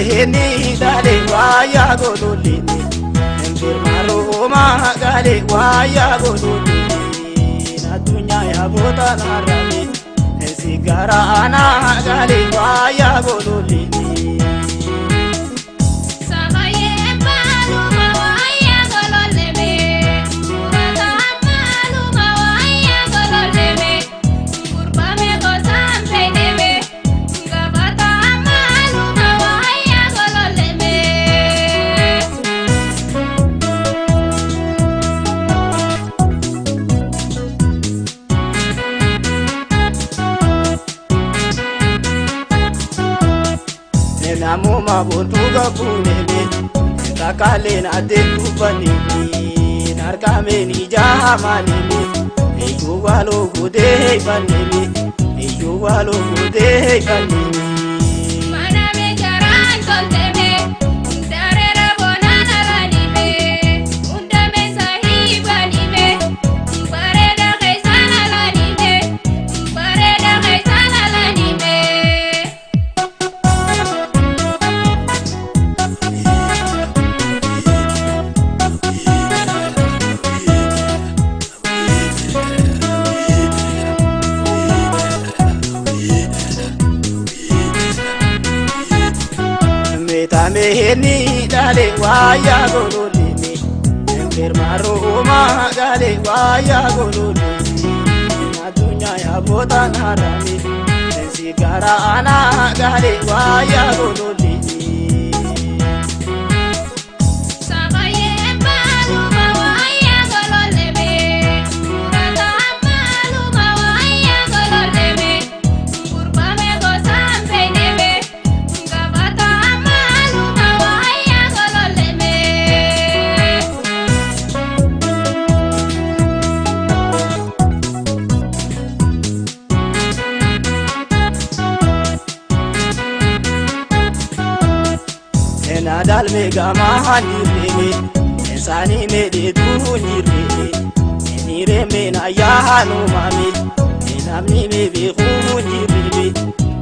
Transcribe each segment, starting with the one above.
meheni dale waya gololini Firmaro ma gale waya gololini Na dunya ya bota narami Sigara ana gale waya gololini Namu mabutuga kunebe takale na detu banimi narkame ni jamanimi eyo walo gude banimi eyo walo gude banimi mana me jaran kontebe darera bonana ranime unda me sahibanime bareda kaisana ranime bareda kaisana ranime Meheni dale waya gololini Firmaro ma gale waya gololini Na dunya ya bota narami Sigara ana gale waya gololini Nadal mega mahani reme Ensani me de duhuni reme Eni reme na yahanu mami Enamni me be khuni reme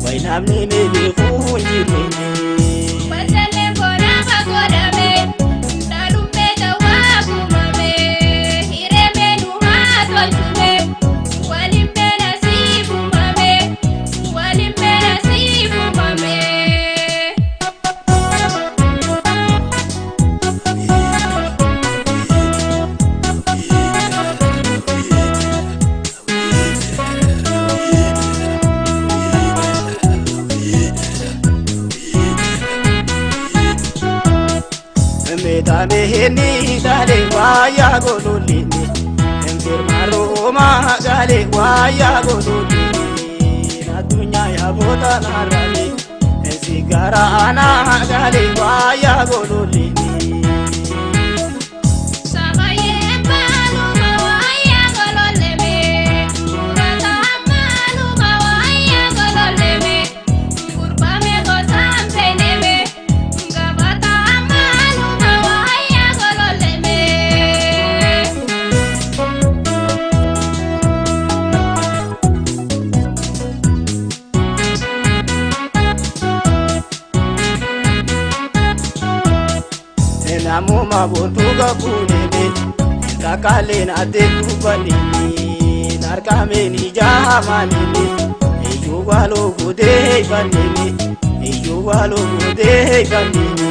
Wainamni me be khuni reme Pasale kora bagoda me Dalumbe tawabu mame Hireme nuha toltume Walimbe nasibu mame Walimbe nasibu mame Meta meheni dale waya gololini Firmaro ma gale waya gololini Na dunya ya bota narami Sigara ana gale waya gololini Namu mabutuga kunebe takale na detu banimi narkame ni jamanimi eyo walo gude banimi eyo walo gude banimi